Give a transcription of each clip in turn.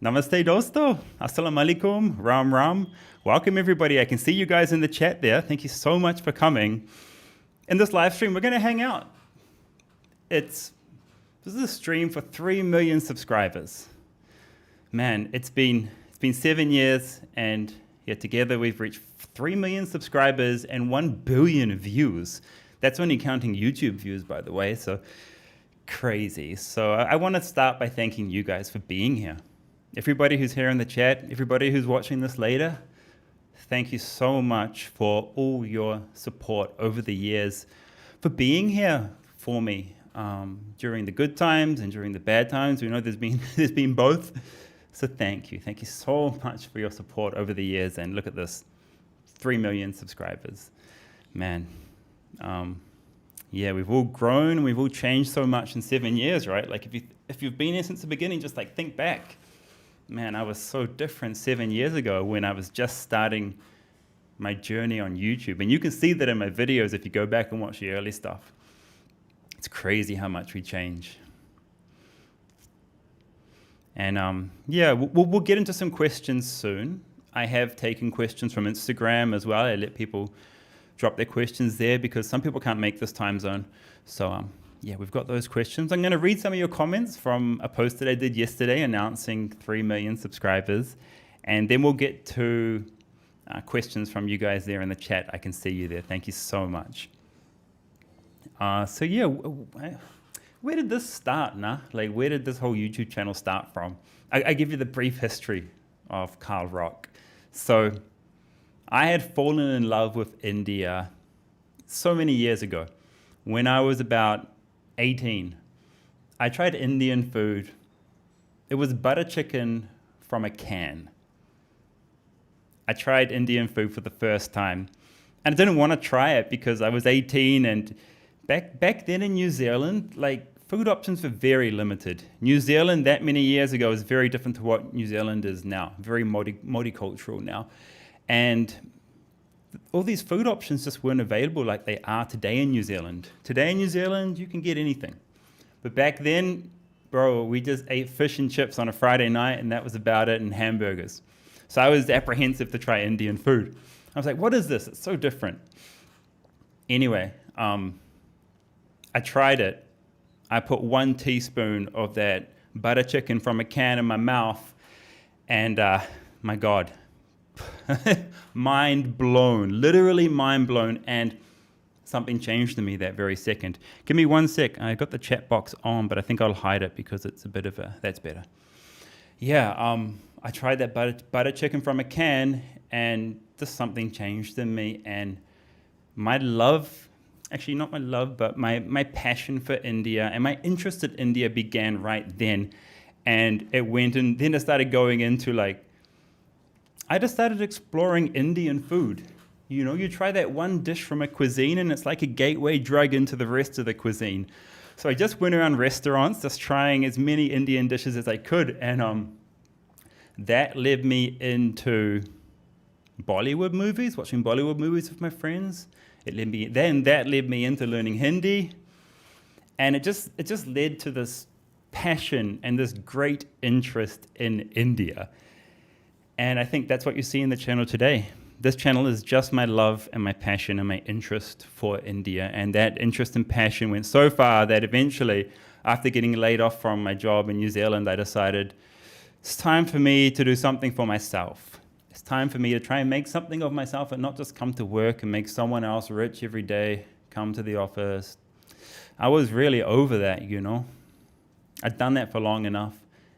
Namaste dosto, assalamu alaikum, ram ram. Welcome everybody. I can see you guys in the chat there. Thank you so much for coming. In this live stream, we're going to hang out. This is a stream for 3 million subscribers. Man, it's been 7 years, and together we've reached 3 million subscribers and 1 billion views. That's only counting YouTube views, by the way, so crazy. So I want to start by thanking you guys for being here. Everybody who's here in the chat, everybody who's watching this later, thank you so much for all your support over the years, for being here for me during the good times and during the bad times. We know there's been both. So thank you so much for your support over the years. And look at this, 3 million subscribers, man. We've all grown, we've all changed so much in 7 years, right? Like if you've been here since the beginning, just like think back. Man, I was so different 7 years ago when I was just starting my journey on YouTube. And you can see that in my videos if you go back and watch the early stuff. It's crazy how much we change. And we'll get into some questions soon. I have taken questions from Instagram as well. I let people drop their questions there because some people can't make this time zone. So we've got those questions. I'm going to read some of your comments from a post that I did yesterday announcing 3 million subscribers. And then we'll get to questions from you guys there in the chat. I can see you there. Thank you so much. Where did this start, nah? Like, where did this whole YouTube channel start from? I give you the brief history of Karl Rock. So I had fallen in love with India so many years ago. When I was about 18, I tried Indian food. It was butter chicken from a can. I tried Indian food for the first time. And I didn't want to try it because I was 18, and back then in New Zealand, like, food options were very limited. New Zealand that many years ago is very different to what New Zealand is now, very multicultural now. And all these food options just weren't available like they are today in New Zealand. Today in New Zealand, you can get anything. But back then, bro, we just ate fish and chips on a Friday night, and that was about it, and hamburgers. So I was apprehensive to try Indian food. I was like, what is this? It's so different. Anyway, I tried it. I put 1 teaspoon of that butter chicken from a can in my mouth, and my God, mind blown, literally mind blown, and something changed in me that very second. Give me 1 sec. I got the chat box on, but I think I'll hide it because it's a bit of a, that's better. I tried that butter chicken from a can, and just something changed in me, and my love, actually not my love, but my passion for India and my interest in India began right then. And it went, and then I started going into I just started exploring Indian food. You know, you try that one dish from a cuisine and it's like a gateway drug into the rest of the cuisine. So I just went around restaurants just trying as many Indian dishes as I could. And that led me into Bollywood movies, watching Bollywood movies with my friends. That led me into learning Hindi. And it just led to this passion and this great interest in India. And I think that's what you see in the channel today. This channel is just my love and my passion and my interest for India. And that interest and passion went so far that eventually, after getting laid off from my job in New Zealand, I decided it's time for me to do something for myself. It's time for me to try and make something of myself and not just come to work and make someone else rich every day, come to the office. I was really over that, you know. I'd done that for long enough.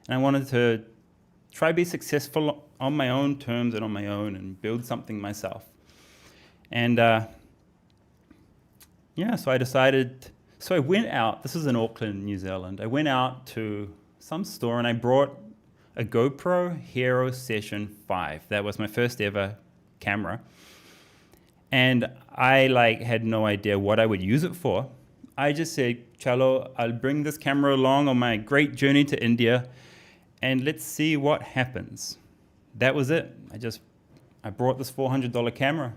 And I wanted to try to be successful on my own terms and on my own and build something myself. And so I decided, so I went out, this is in Auckland, New Zealand. I went out to some store and I brought a GoPro Hero Session 5. That was my first ever camera. And I had no idea what I would use it for. I just said, Chalo, I'll bring this camera along on my great journey to India and let's see what happens. That was it. I brought this $400 camera.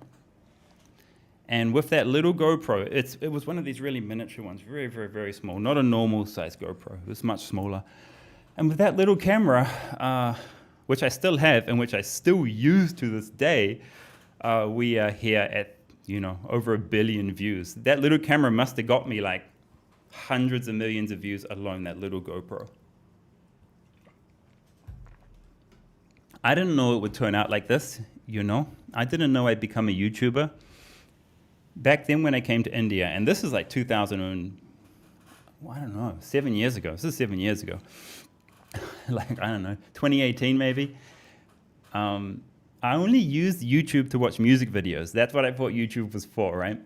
And with that little GoPro, it was one of these really miniature ones, very, very, very small, not a normal size GoPro. It was much smaller. And with that little camera, which I still have and which I still use to this day, we are here at, over 1 billion views. That little camera must have got me like hundreds of millions of views alone, that little GoPro. I didn't know it would turn out like this, I didn't know I'd become a YouTuber. Back then when I came to India, and this is like 7 years ago. This is 7 years ago. 2018 maybe. I only used YouTube to watch music videos. That's what I thought YouTube was for, right?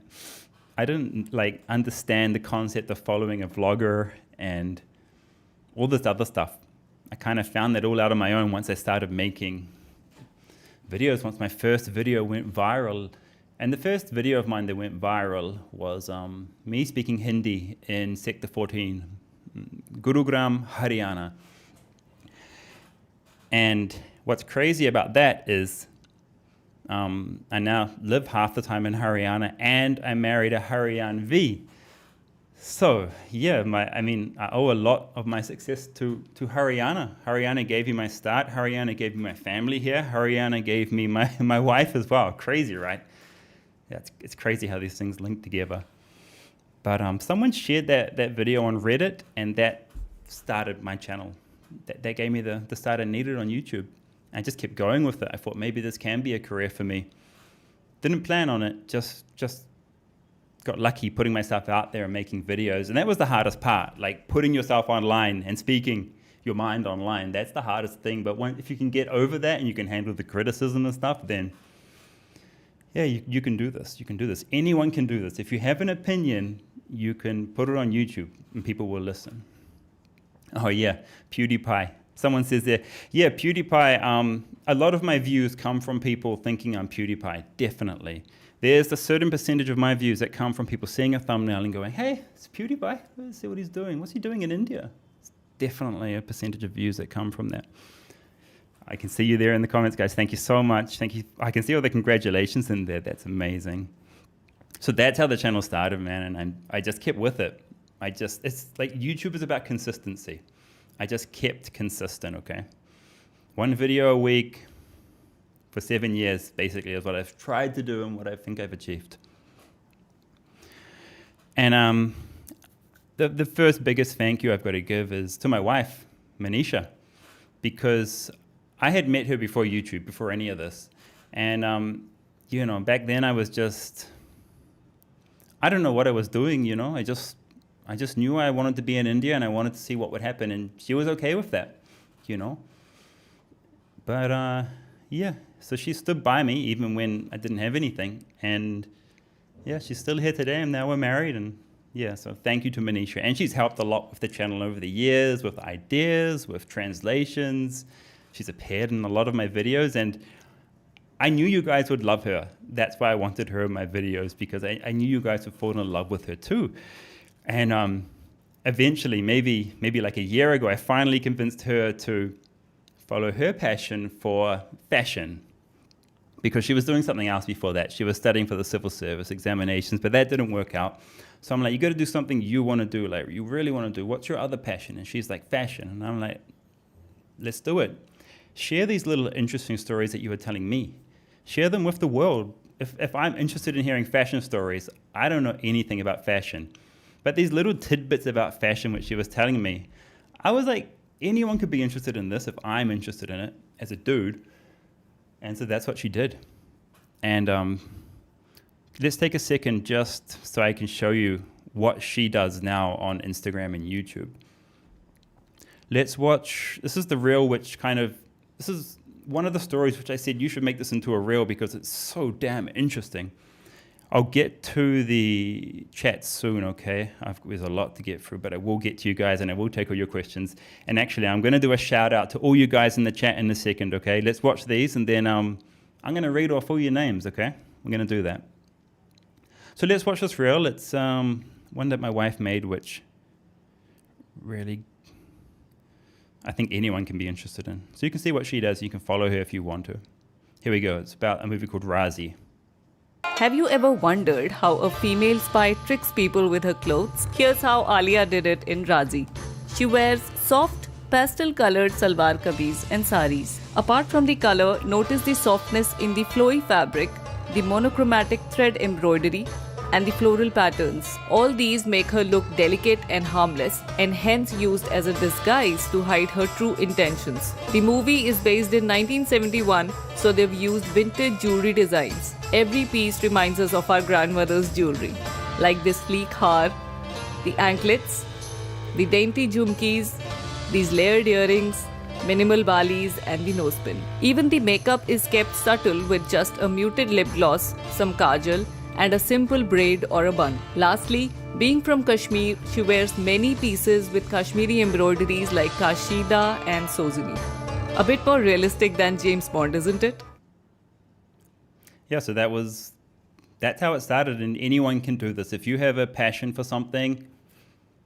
I didn't understand the concept of following a vlogger and all this other stuff. I kind of found that all out on my own once I started making videos, once my first video went viral. And the first video of mine that went viral was me speaking Hindi in Sector 14, Gurugram, Haryana. And what's crazy about that is I now live half the time in Haryana, and I married a Haryanvi. So yeah, I owe a lot of my success to Haryana. Haryana gave me my start. Haryana gave me my family here. Haryana gave me my wife as well. Crazy, right? Yeah, it's crazy how these things link together. But someone shared that video on Reddit, and that started my channel. That gave me the start I needed on YouTube. I just kept going with it. I thought maybe this can be a career for me. Didn't plan on it, just got lucky putting myself out there and making videos. And that was the hardest part, like putting yourself online and speaking your mind online. That's the hardest thing. But if you can get over that and you can handle the criticism and stuff, then yeah, you can do this. You can do this. Anyone can do this. If you have an opinion, you can put it on YouTube and people will listen. Oh yeah, PewDiePie. Someone says there, yeah, PewDiePie, a lot of my views come from people thinking I'm PewDiePie, definitely. There's a certain percentage of my views that come from people seeing a thumbnail and going, hey, it's PewDiePie, let's see what he's doing. What's he doing in India? It's definitely a percentage of views that come from that. I can see you there in the comments, guys. Thank you so much. Thank you. I can see all the congratulations in there. That's amazing. So that's how the channel started, man, and I just kept with it. It's like YouTube is about consistency. I just kept consistent, okay? One video a week for 7 years, basically, is what I've tried to do and what I think I've achieved. And the first biggest thank you I've got to give is to my wife, Manisha, because I had met her before YouTube, before any of this. And, back then I was just, I don't know what I was doing, I just knew I wanted to be in India and I wanted to see what would happen, and she was okay with that, But yeah, so she stood by me even when I didn't have anything, and yeah, she's still here today, and now we're married, and yeah, so thank you to Manisha. And she's helped a lot with the channel over the years, with ideas, with translations. She's appeared in a lot of my videos, and I knew you guys would love her. That's why I wanted her in my videos, because I knew you guys would fall in love with her too. And eventually, maybe like a year ago, I finally convinced her to follow her passion for fashion, because she was doing something else before that. She was studying for the civil service examinations, but that didn't work out. So I'm like, you got to do something you want to do, like you really want to do. What's your other passion? And she's like, fashion. And I'm like, let's do it. Share these little interesting stories that you were telling me. Share them with the world. If I'm interested in hearing fashion stories, I don't know anything about fashion. But these little tidbits about fashion which she was telling me, I was like, anyone could be interested in this if I'm interested in it as a dude. And so that's what she did. And let's take a second just so I can show you what she does now on Instagram and YouTube. Let's watch, this is the reel which this is one of the stories which I said you should make this into a reel because it's so damn interesting. I'll get to the chat soon, okay? There's a lot to get through, but I will get to you guys and I will take all your questions. And actually, I'm going to do a shout out to all you guys in the chat in a second, okay? Let's watch these, and then I'm going to read off all your names, okay? We're going to do that. So let's watch this reel. It's one that my wife made, which really I think anyone can be interested in. So you can see what she does. You can follow her if you want to. Here we go. It's about a movie called Razi. Have you ever wondered how a female spy tricks people with her clothes? Here's how Alia did it in Razi. She wears soft, pastel colored salwar kameez and saris. Apart from the color, notice the softness in the flowy fabric, the monochromatic thread embroidery, and the floral patterns. All these make her look delicate and harmless, and hence used as a disguise to hide her true intentions. The movie is based in 1971, so they've used vintage jewelry designs. Every piece reminds us of our grandmother's jewelry, like this sleek har, the anklets, the dainty jhumkis, these layered earrings, minimal balis, and the nosepin. Even the makeup is kept subtle with just a muted lip gloss, some kajal, and a simple braid or a bun. Lastly, being from Kashmir, she wears many pieces with Kashmiri embroideries like Kashida and Sozini. A bit more realistic than James Bond, isn't it? Yeah, so that's how it started, and anyone can do this. If you have a passion for something,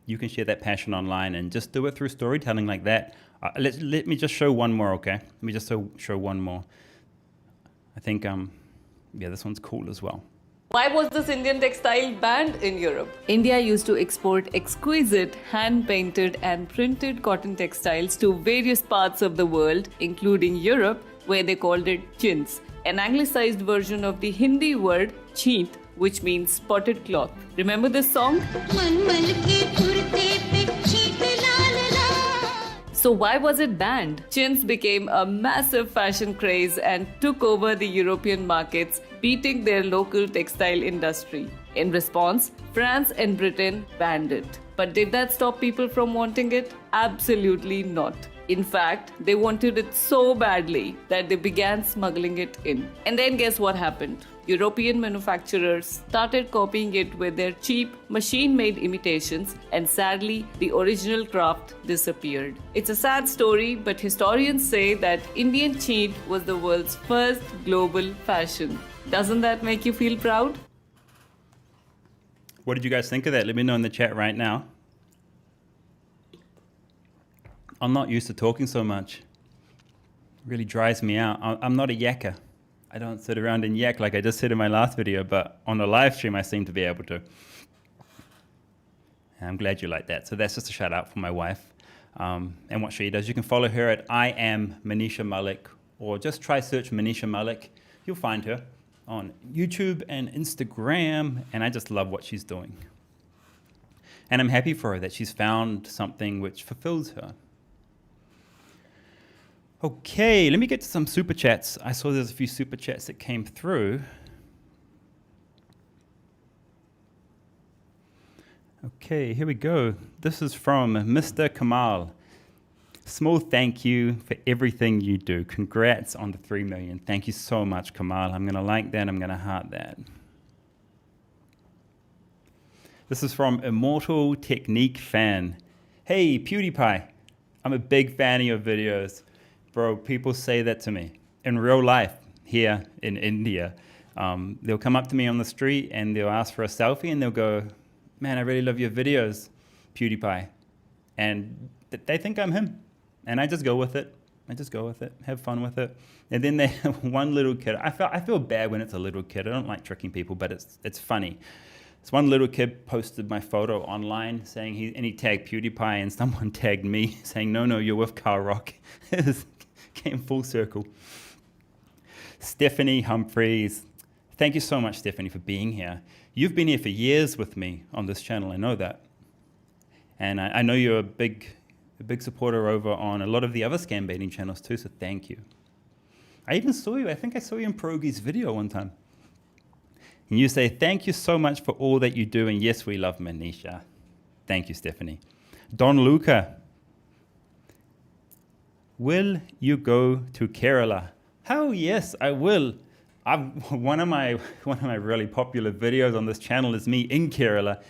you can share that passion online and just do it through storytelling like that. Let me just show one more, okay? Let me just show one more. I think, this one's cool as well. Why was this Indian textile banned in Europe? India used to export exquisite hand-painted and printed cotton textiles to various parts of the world, including Europe, where they called it chintz, an anglicized version of the Hindi word cheent, which means spotted cloth. Remember this song? So why was it banned? Chintz became a massive fashion craze and took over the European markets, beating their local textile industry. In response, France and Britain banned it. But did that stop people from wanting it? Absolutely not. In fact, they wanted it so badly that they began smuggling it in. And then guess what happened? European manufacturers started copying it with their cheap, machine-made imitations, and sadly, the original craft disappeared. It's a sad story, but historians say that Indian cheent was the world's first global fashion. Doesn't that make you feel proud? What did you guys think of that? Let me know in the chat right now. I'm not used to talking so much. It really dries me out. I'm not a yakker. I don't sit around and yak like I just said in my last video, but on a live stream I seem to be able to. And I'm glad you like that. So that's just a shout out for my wife and what she does. You can follow her at I am Manisha Malik, or just try search Manisha Malik. You'll find her on YouTube and Instagram, and I just love what she's doing. And I'm happy for her that she's found something which fulfills her. Okay, let me get to some super chats. I saw there's a few super chats that came through. Okay, here we go. This is from Mr. Karl. Small thank you for everything you do. Congrats on the 3 million. Thank you so much, Karl. I'm going to like that. I'm going to heart that. This is from Immortal Technique Fan. Hey, PewDiePie. I'm a big fan of your videos. Bro, people say that to me in real life here in India. They'll come up to me on the street and they'll ask for a selfie and they'll go, man, I really love your videos, PewDiePie. And they think I'm him. And I just go with it. Have fun with it. And then they one little kid. I feel bad when it's a little kid. I don't like tricking people, but it's funny. This one little kid posted my photo online saying he tagged PewDiePie, and someone tagged me saying, no, you're with Karl. It came full circle. Stephanie Humphreys. Thank you so much, Stephanie, for being here. You've been here for years with me on this channel. I know that. And I know you're a big supporter over on a lot of the other scam baiting channels too, so thank you. I even saw you. I think I saw you in Pierogi's video one time. And you say, thank you so much for all that you do. And yes, we love Manisha. Thank you, Stephanie. Don Luca. Will you go to Kerala? Oh, yes, I will. One of my really popular videos on this channel is me in Kerala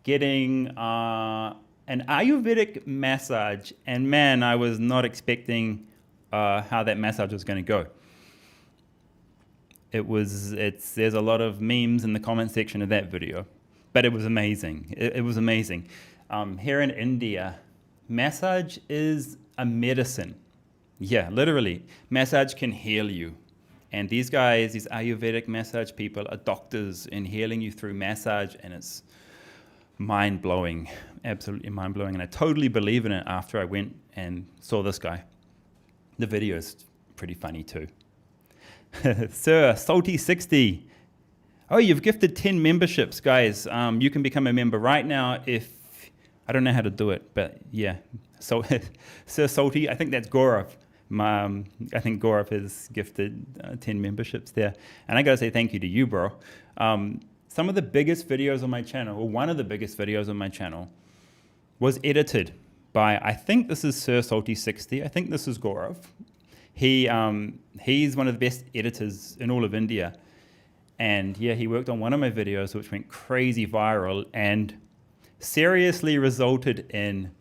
getting an Ayurvedic massage. And man, I was not expecting how that massage was going to go. There's a lot of memes in the comment section of that video, but it was amazing. It was amazing. Here in India, massage is a medicine. Yeah, literally. Massage can heal you. And these guys, these Ayurvedic massage people, are doctors in healing you through massage, and it's mind-blowing, absolutely mind-blowing. And I totally believe in it after I went and saw this guy. The video is pretty funny too. Sir Salty60. Oh, you've gifted 10 memberships, guys. You can become a member right now if, I don't know how to do it, but yeah. So, Sir Salty, I think that's Gaurav. I think Gaurav has gifted 10 memberships there. And I gotta say thank you to you, bro. Some of the biggest videos on my channel, or one of the biggest videos on my channel, was edited by, I think this is Sir Salty60. I think this is Gaurav. He's one of the best editors in all of India. And yeah, he worked on one of my videos which went crazy viral and seriously resulted in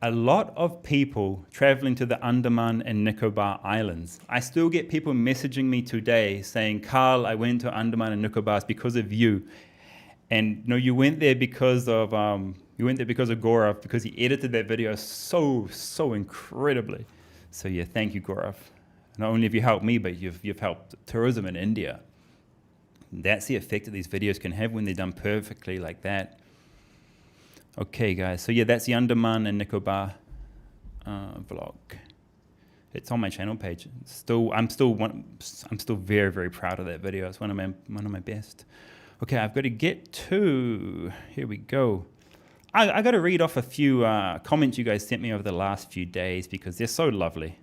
a lot of people traveling to the Andaman and Nicobar Islands. I still get people messaging me today saying, Karl, I went to Andaman and Nicobar because of you. And no, you went there because of Gaurav, because he edited that video so incredibly. So yeah, thank you, Gaurav. Not only have you helped me, but you've helped tourism in India. That's the effect that these videos can have when they're done perfectly like that. Okay, guys. So yeah, that's the Andaman and Nicobar vlog. It's on my channel page. I'm still very, very proud of that video. It's one of my best. Okay, I've got to get to. Here we go. I got to read off a few comments you guys sent me over the last few days because they're so lovely.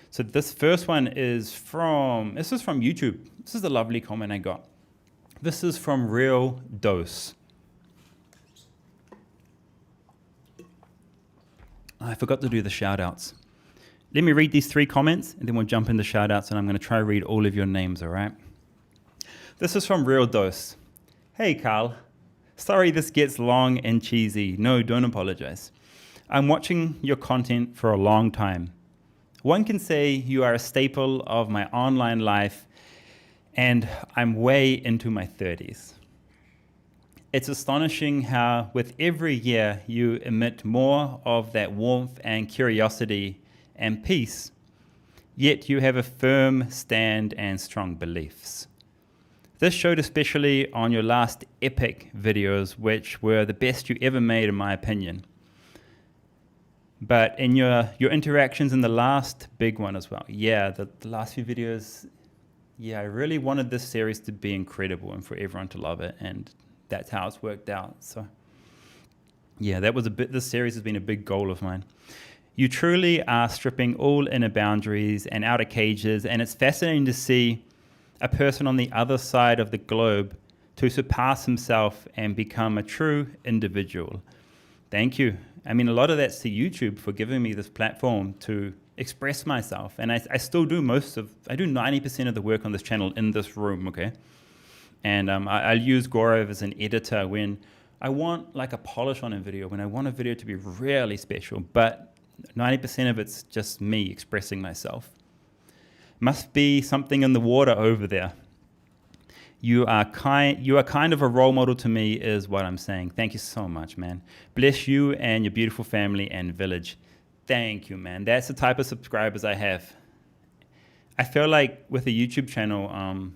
So this first one is from YouTube. This is a lovely comment I got. This is from Real Dose. I forgot to do the shout outs. Let me read these 3 comments and then we'll jump into shout outs and I'm going to try to read all of your names, all right? This is from Real Dose. Hey, Karl. Sorry this gets long and cheesy. No, don't apologize. I'm watching your content for a long time. One can say you are a staple of my online life, and I'm way into my 30s. It's astonishing how with every year you emit more of that warmth and curiosity and peace, yet you have a firm stand and strong beliefs. This showed especially on your last epic videos, which were the best you ever made in my opinion. But in your interactions in the last big one as well. Yeah, the last few videos, yeah, I really wanted this series to be incredible and for everyone to love it, and that's how it's worked out. So yeah, this series has been a big goal of mine. You truly are stripping all inner boundaries and outer cages, and it's fascinating to see a person on the other side of the globe to surpass himself and become a true individual. Thank you. I mean, a lot of that's to YouTube for giving me this platform to express myself. And I still do I do 90% of the work on this channel in this room, okay? And I'll use Gaurav as an editor when I want like a polish on a video, when I want a video to be really special, but 90% of it's just me expressing myself. Must be something in the water over there. You are kind of a role model to me is what I'm saying. Thank you so much, man. Bless you and your beautiful family and village. Thank you, man. That's the type of subscribers I have. I feel like with a YouTube channel,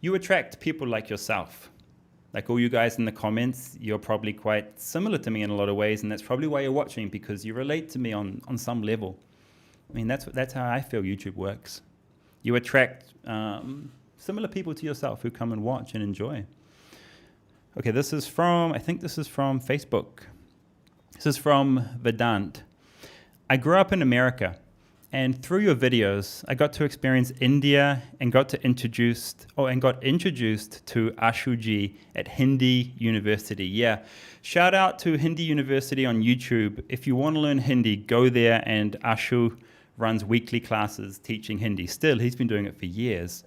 you attract people like yourself. Like all you guys in the comments, you're probably quite similar to me in a lot of ways, and that's probably why you're watching, because you relate to me on some level. I mean, that's how I feel YouTube works. You attract similar people to yourself who come and watch and enjoy. Okay, I think this is from Facebook. This is from Vedant. I grew up in America, and through your videos, I got to experience India and got introduced to Ashuji at Hindi University. Yeah, shout out to Hindi University on YouTube. If you want to learn Hindi, go there, and Ashu runs weekly classes teaching Hindi. Still, he's been doing it for years.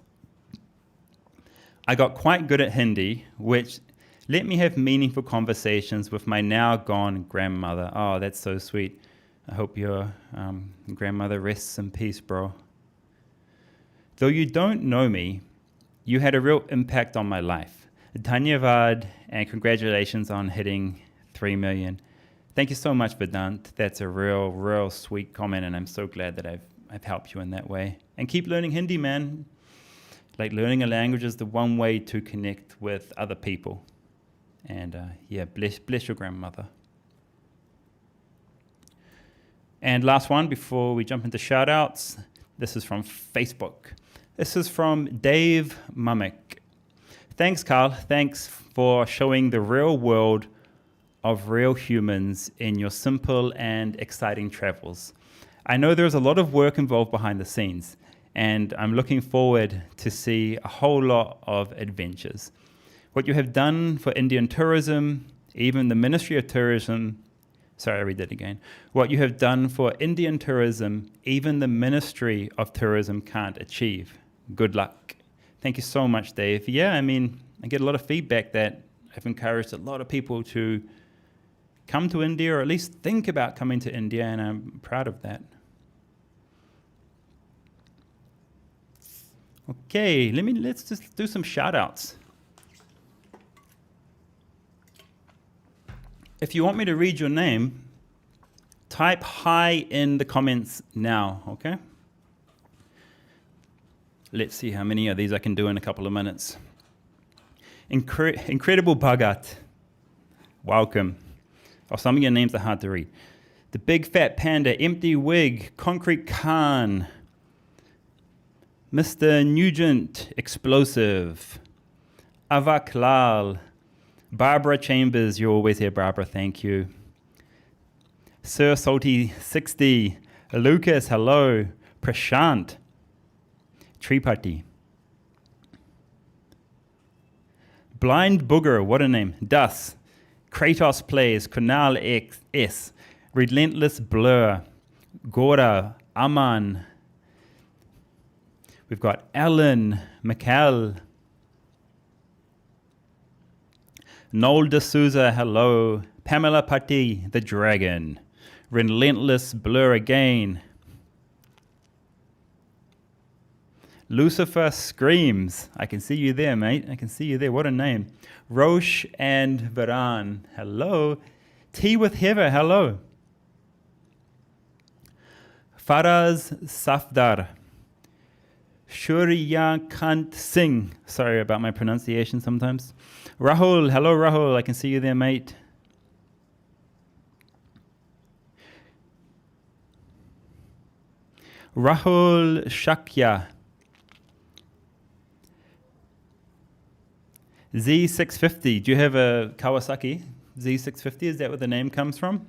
I got quite good at Hindi, which let me have meaningful conversations with my now gone grandmother. Oh, that's so sweet. I hope your grandmother rests in peace, bro. Though you don't know me, you had a real impact on my life. Dhanyavad, and congratulations on hitting 3 million. Thank you so much, Vedant. That's a real sweet comment, and I'm so glad that I've helped you in that way. And keep learning Hindi, man. Like, learning a language is the one way to connect with other people. And yeah, bless your grandmother. And last one before we jump into shout outs. This is from Facebook. This is from Dave Mummick. Thanks, Karl. Thanks for showing the real world of real humans in your simple and exciting travels. I know there's a lot of work involved behind the scenes, and I'm looking forward to see a whole lot of adventures. What you have done for Indian tourism, even the Ministry of Tourism, sorry, I read that again. What you have done for Indian tourism, even the Ministry of Tourism can't achieve. Good luck. Thank you so much, Dave. Yeah, I mean, I get a lot of feedback that I've encouraged a lot of people to come to India, or at least think about coming to India, and I'm proud of that. Okay, let's just do some shout outs. If you want me to read your name, type hi in the comments now, okay? Let's see how many of these I can do in a couple of minutes. Incredible Bhagat, welcome. Oh, some of your names are hard to read. The Big Fat Panda, Empty Wig, Concrete Khan, Mr. Nugent, Explosive, Avak Lal, Barbara Chambers, you're always here, Barbara, thank you. Sir Salty 60, Lucas, hello, Prashant, Tripati. Blind Booger, what a name. Dus, Kratos Plays, Kunal S, Relentless Blur, Gora, Aman. We've got Alan, Mikal, Noel D'Souza, hello. Pamela Patti, the Dragon. Relentless Blur again. Lucifer Screams. I can see you there, mate. I can see you there. What a name. Roche and Varan. Hello. Tea with Heather. Hello. Faraz Safdar. Shuryakant Singh. Sorry about my pronunciation sometimes. Rahul. Hello, Rahul. I can see you there, mate. Rahul Shakya. Z650. Do you have a Kawasaki Z650? Is that where the name comes from?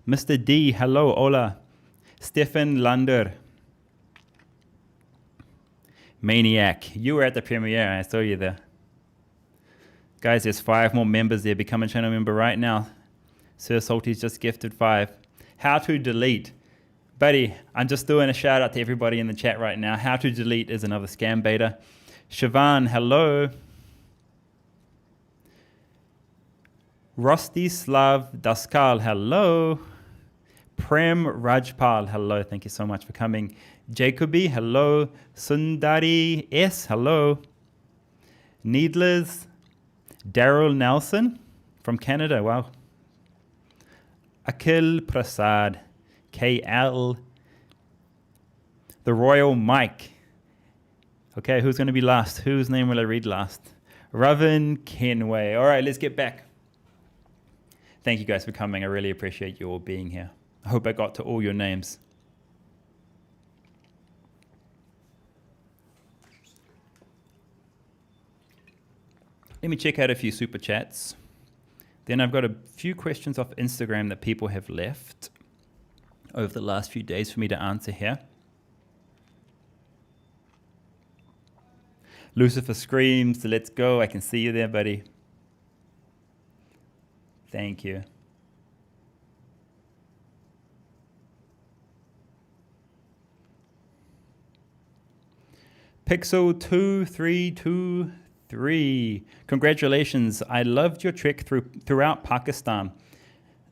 Mr. D. Hello. Hola. Stefan Lander. Maniac. You were at the premiere. I saw you there. Guys, there's 5 more members there. Become a channel member right now. Sir Salty's just gifted 5. How to delete. Buddy, I'm just doing a shout out to everybody in the chat right now. How to delete is another scam beta. Siobhan, hello. Rostislav Daskal, hello. Prem Rajpal, hello. Thank you so much for coming. Jacoby, hello. Sundari S, hello. Needlers. Daryl Nelson from Canada, wow. Akhil Prasad. KL. The Royal Mike. Okay, who's going to be last? Whose name will I read last? Ravin Kenway. All right, let's get back. Thank you guys for coming. I really appreciate you all being here. I hope I got to all your names. Let me check out a few super chats. Then I've got a few questions off Instagram that people have left over the last few days for me to answer here. Lucifer Screams, let's go. I can see you there, buddy. Thank you. Pixel 2323. Congratulations. I loved your trek throughout Pakistan.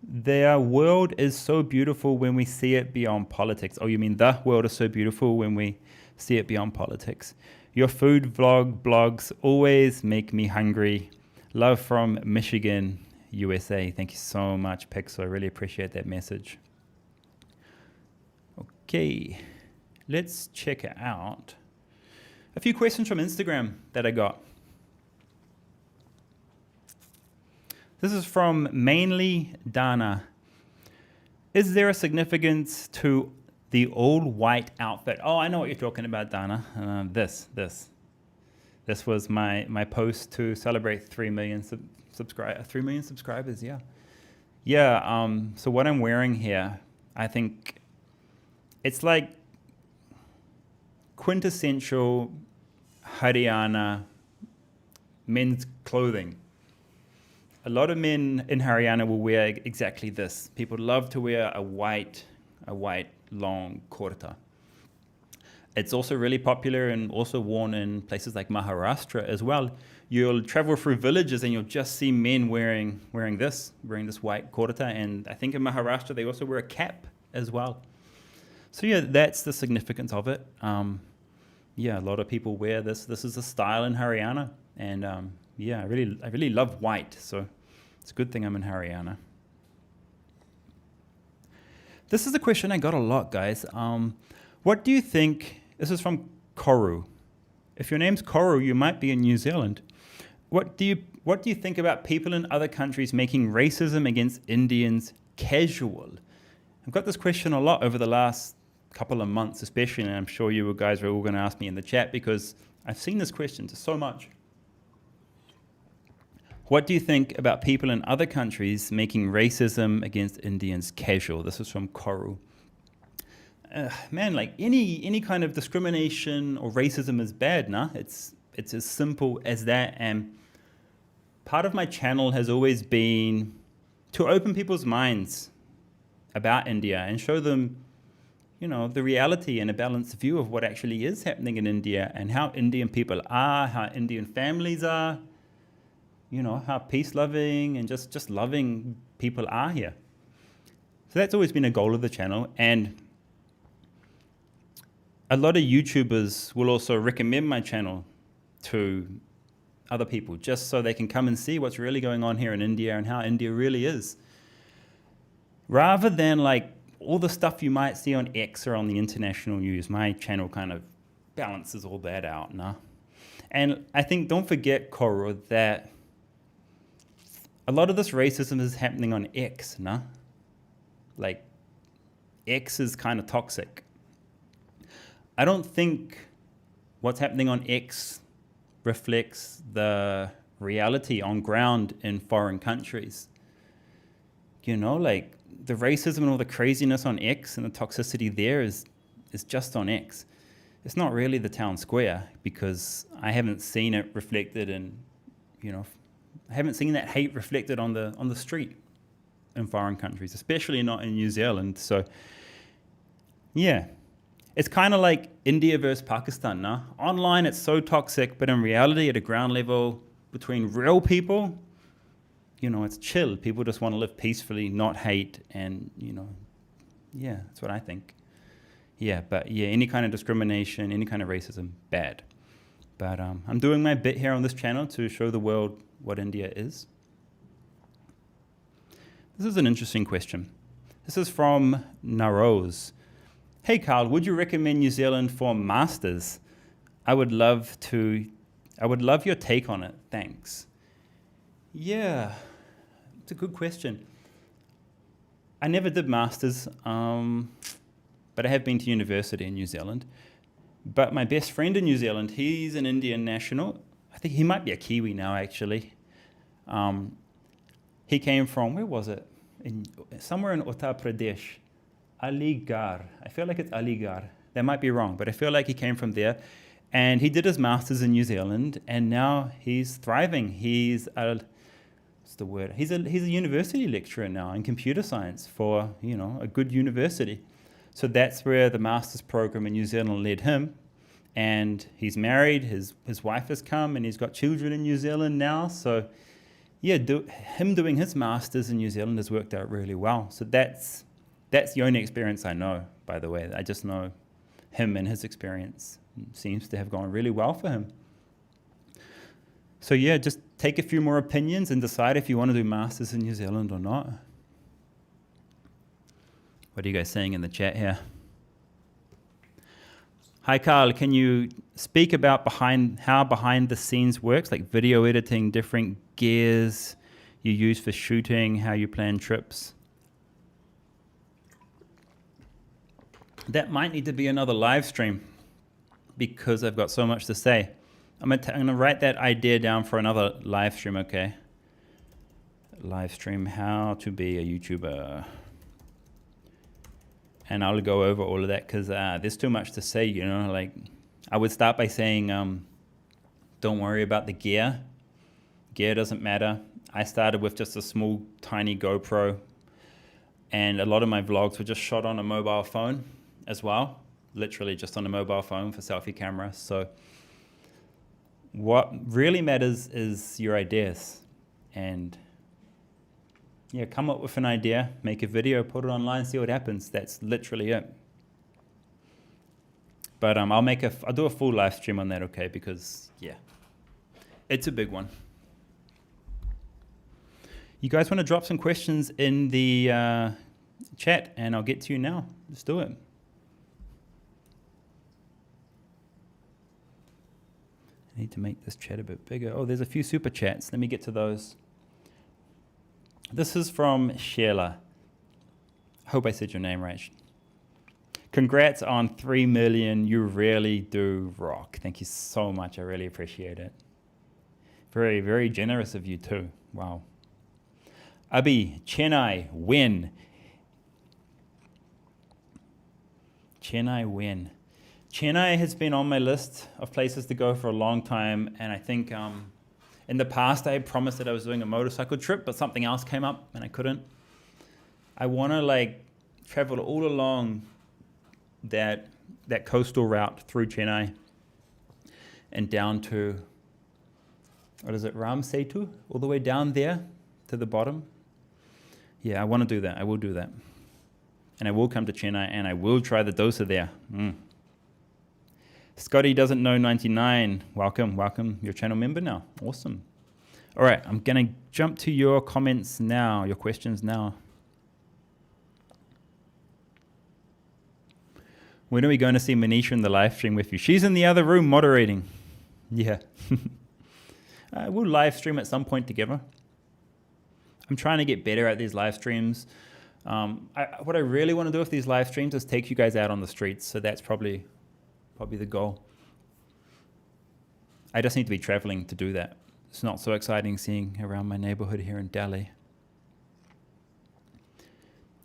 Their world is so beautiful when we see it beyond politics. Oh, you mean the world is so beautiful when we see it beyond politics. Your food blogs always make me hungry. Love from Michigan, USA. Thank you so much, Pixel. I really appreciate that message. Okay, let's check out a few questions from Instagram that I got. This is from Mainly Dana. Is there a significance to the all-white outfit? Oh, I know what you're talking about, Dana. This was my post to celebrate 3 million subscribers. Yeah. So what I'm wearing here, I think it's like quintessential Haryana men's clothing. A lot of men in Haryana will wear exactly this. People love to wear a white long kurta. It's also really popular and also worn in places like Maharashtra as well. You'll travel through villages and you'll just see men wearing this white kurta. And I think in Maharashtra they also wear a cap as well. So yeah, that's the significance of it. Yeah, a lot of people wear this. This is a style in Haryana, and yeah, I really love white. So it's a good thing I'm in Haryana. This is a question I got a lot, guys. What do you think? This is from Koru. If your name's Koru, you might be in New Zealand. What do you think about people in other countries making racism against Indians casual? I've got this question a lot over the last couple of months, especially, and I'm sure you guys are all going to ask me in the chat because I've seen this question so much. What do you think about people in other countries making racism against Indians casual? This is from Koru. Man, like any kind of discrimination or racism is bad, nah? It's as simple as that. And part of my channel has always been to open people's minds about India and show them, the reality and a balanced view of what actually is happening in India and how Indian people are, how Indian families are, how peace-loving and just loving people are here. So that's always been a goal of the channel. And a lot of YouTubers will also recommend my channel to other people just so they can come and see what's really going on here in India and how India really is. Rather than like all the stuff you might see on X or on the international news, my channel kind of balances all that out, nah? And I think, don't forget, Koro, that a lot of this racism is happening on X, nah? Like, X is kind of toxic. I don't think what's happening on X reflects the reality on ground in foreign countries. Like, the racism and all the craziness on X and the toxicity there is just on X. It's not really the town square because I haven't seen it reflected in, I haven't seen that hate reflected on the street in foreign countries, especially not in New Zealand. So, yeah, it's kind of like India versus Pakistan, nah? Online, it's so toxic, but in reality, at a ground level, between real people, it's chill. People just want to live peacefully, not hate, and, yeah, that's what I think. Yeah, but yeah, any kind of discrimination, any kind of racism, bad. But I'm doing my bit here on this channel to show the world what India is. This is an interesting question. This is from Naroz. Hey, Karl, would you recommend New Zealand for masters? I would love your take on it. Thanks. Yeah, it's a good question. I never did masters, but I have been to university in New Zealand. But my best friend in New Zealand, he's an Indian national. I think he might be a Kiwi now, actually. He came from, where was it? Somewhere in Uttar Pradesh. Aligarh. I feel like it's Aligarh. That might be wrong, but I feel like he came from there. And he did his master's in New Zealand, and now he's thriving. He's a university lecturer now in computer science for, a good university. So that's where the master's program in New Zealand led him. And he's married, his wife has come, and he's got children in New Zealand now. So yeah, him doing his master's in New Zealand has worked out really well. So that's the only experience I know, by the way. I just know him and his experience seems to have gone really well for him. So yeah, just take a few more opinions and decide if you want to do masters in New Zealand or not. What are you guys saying in the chat here? Hi, Karl. Can you speak about how behind the scenes works, like video editing, different gears you use for shooting, how you plan trips. That might need to be another live stream because I've got so much to say. I'm gonna write that idea down for another live stream, okay? Live stream, how to be a YouTuber. And I'll go over all of that because there's too much to say, you know. Like, I would start by saying, don't worry about the gear. Gear doesn't matter. I started with just a small, tiny GoPro. And a lot of my vlogs were just shot on a mobile phone as well. Literally just on a mobile phone for selfie camera. So what really matters is your ideas. And yeah, come up with an idea, make a video, put it online, see what happens. That's literally it. But I'll do a full live stream on that, okay? Because yeah, it's a big one. You guys want to drop some questions in the chat, and I'll get to you now. Let's do it. I need to make this chat a bit bigger. Oh, there's a few super chats. Let me get to those. This is from Sheila. I hope I said your name right. Congrats on 3 million. You really do rock. Thank you so much. I really appreciate it. Very, very generous of you too. Wow. Abi, Chennai, win. Chennai, win. Chennai has been on my list of places to go for a long time, and I think in the past I had promised that I was doing a motorcycle trip, but something else came up and I couldn't. I want to like travel all along that coastal route through Chennai and down to, what is it, Ram Setu, all the way down there to the bottom. Yeah, I want to do that. I will do that. And I will come to Chennai and I will try the dosa there. Scotty doesn't know 99. Welcome, welcome. You're a channel member now. Awesome. All right, I'm going to jump to your comments now, your questions now. When are we going to see Manisha in the live stream with you? She's in the other room moderating. Yeah. We'll live stream at some point together. I'm trying to get better at these live streams. What I really want to do with these live streams is take you guys out on the streets. So that's probably the goal. I just need to be traveling to do that. It's not so exciting seeing around my neighborhood here in Delhi.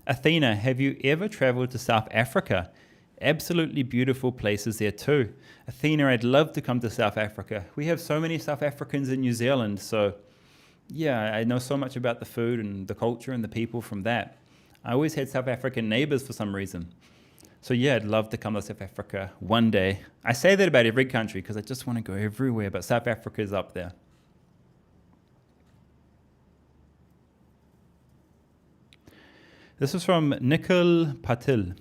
Athena, have you ever traveled to South Africa? Absolutely beautiful places there too. Athena, I'd love to come to South Africa. We have so many South Africans in New Zealand, so yeah, I know so much about the food and the culture and the people from that. I always had South African neighbors for some reason. So yeah, I'd love to come to South Africa one day. I say that about every country because I just want to go everywhere, but South Africa is up there. This is from Nikhil Patil.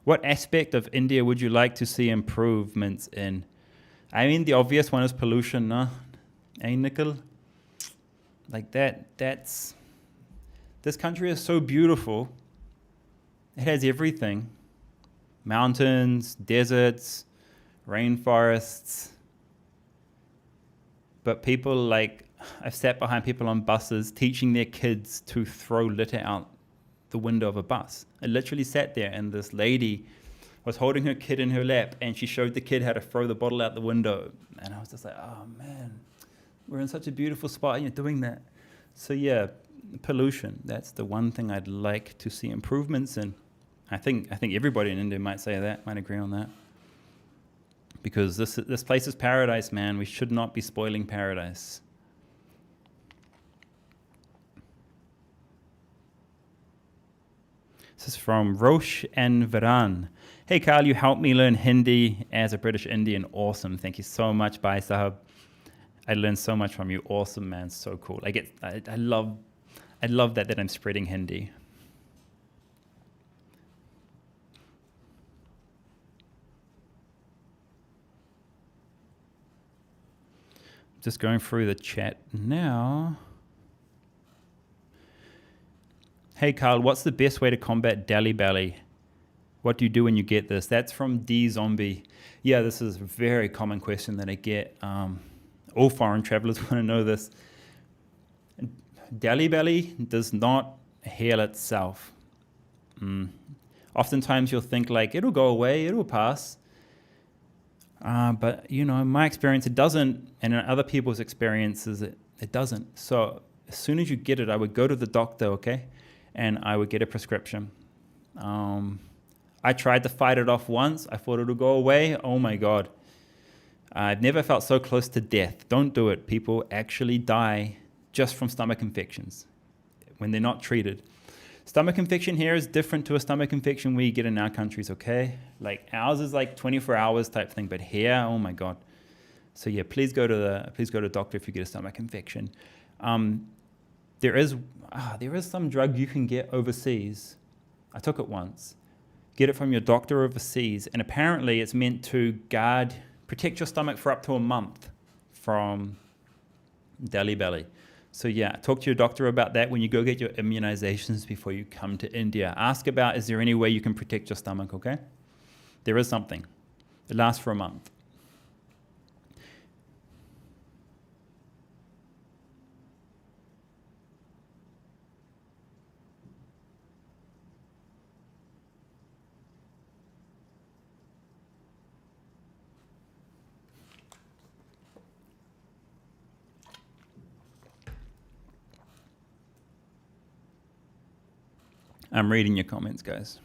What aspect of India would you like to see improvements in? I mean, the obvious one is pollution, no? Hey, Nikhil? Like this country is so beautiful. It has everything. Mountains, deserts, rainforests. But people like, I've sat behind people on buses teaching their kids to throw litter out the window of a bus. I literally sat there and this lady was holding her kid in her lap and she showed the kid how to throw the bottle out the window. And I was just like, oh man, we're in such a beautiful spot and you're doing that. So yeah, pollution, that's the one thing I'd like to see improvements in. I think everybody in India might say that, might agree on that. Because this place is paradise, man. We should not be spoiling paradise. This is from Roche and Varan. Hey Karl, you helped me learn Hindi as a British Indian. Awesome. Thank you so much. Bye, Sahab. I learned so much from you. Awesome, man. So cool. I love that I'm spreading Hindi. Just going through the chat now. Hey Karl, what's the best way to combat Delhi belly? What do you do when you get this? That's from D Zombie. Yeah, this is a very common question that I get. All foreign travelers want to know this. Delhi belly does not heal itself. Oftentimes you'll think like, it'll go away, it'll pass. But, in my experience, it doesn't. And in other people's experiences, it doesn't. So as soon as you get it, I would go to the doctor, okay? And I would get a prescription. I tried to fight it off once. I thought it would go away. Oh, my God. I've never felt so close to death. Don't do it. People actually die just from stomach infections when they're not treated. Stomach infection here is different to a stomach infection we get in our countries, okay? Like ours is like 24 hours type thing, but here, oh my God. So yeah, please go to the doctor if you get a stomach infection. There is some drug you can get overseas. I took it once. Get it from your doctor overseas, and apparently it's meant to protect your stomach for up to a month from Delhi belly. So yeah, talk to your doctor about that when you go get your immunizations before you come to India. Ask about, is there any way you can protect your stomach, okay? There is something. It lasts for a month. I'm reading your comments, guys.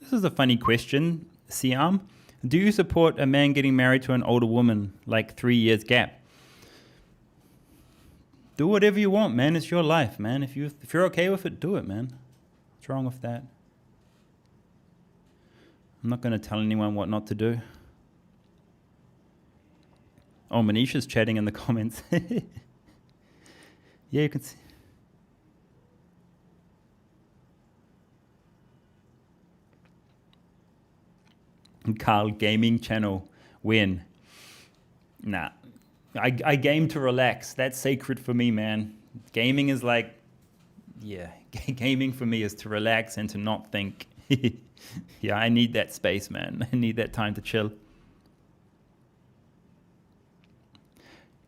This is a funny question, Siam. Do you support a man getting married to an older woman, like 3 years gap? Do whatever you want, man. It's your life, man. If you're okay with it, do it, man. What's wrong with that? I'm not going to tell anyone what not to do. Oh, Manisha's chatting in the comments. Yeah, you can see. Karl, gaming channel, when? Nah. I game to relax. That's sacred for me, man. Gaming is like, yeah, gaming for me is to relax and to not think. Yeah, I need that space, man. I need that time to chill.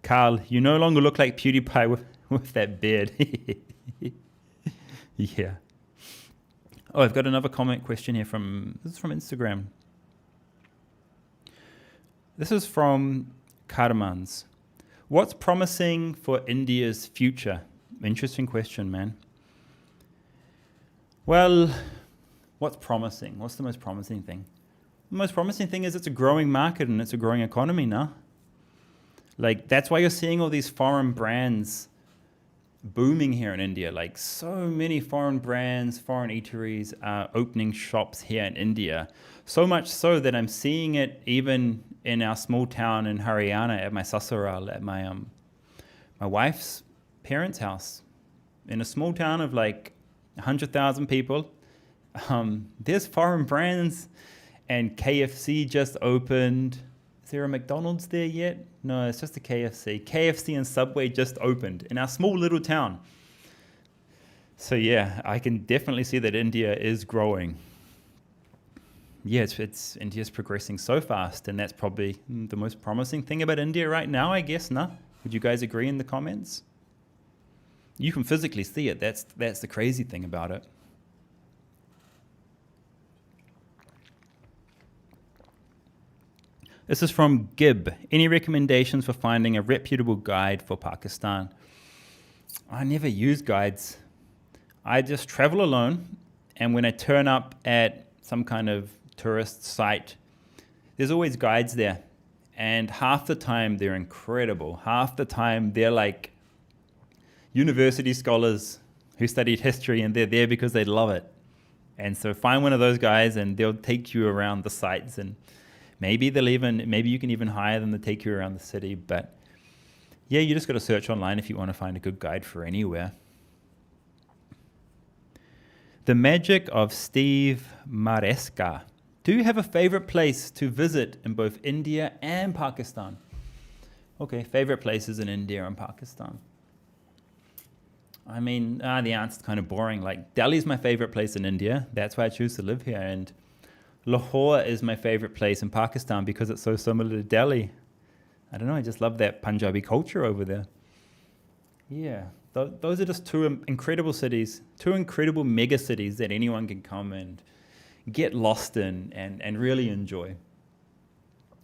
Karl, you no longer look like PewDiePie with that beard. Yeah. Oh, I've got another comment question here this is from Instagram. This is from Karmans. What's promising for India's future? Interesting question, man. Well, what's promising? What's the most promising thing? The most promising thing is it's a growing market and it's a growing economy now. Like, that's why you're seeing all these foreign brands booming here in India. Like, so many foreign brands, foreign eateries are opening shops here in India. So much so that I'm seeing it even in our small town in Haryana at my sasural, at my wife's parents' house. In a small town of like 100,000 people, there's foreign brands, and KFC just opened. Is there a McDonald's there yet? No, it's just a KFC. KFC and Subway just opened in our small little town. So yeah, I can definitely see that India is growing. Yeah, India's progressing so fast, and that's probably the most promising thing about India right now, I guess, no? Would you guys agree in the comments? You can physically see it. That's the crazy thing about it. This is from Gib. Any recommendations for finding a reputable guide for Pakistan? I never use guides. I just travel alone, and when I turn up at some kind of tourist site, there's always guides there. And half the time they're incredible. Half the time they're like university scholars who studied history, and they're there because they love it. And so find one of those guys and they'll take you around the sites, and maybe you can even hire them to take you around the city. But yeah, you just got to search online if you want to find a good guide for anywhere. The Magic of Steve Maresca. Do you have a favorite place to visit in both India and Pakistan? Okay, favorite places in India and Pakistan. The answer's kind of boring. Like, Delhi's my favorite place in India. That's why I choose to live here. And Lahore is my favorite place in Pakistan because it's so similar to Delhi. I don't know, I just love that Punjabi culture over there. Yeah, those are just two incredible cities, two incredible mega cities that anyone can come and get lost in and really enjoy.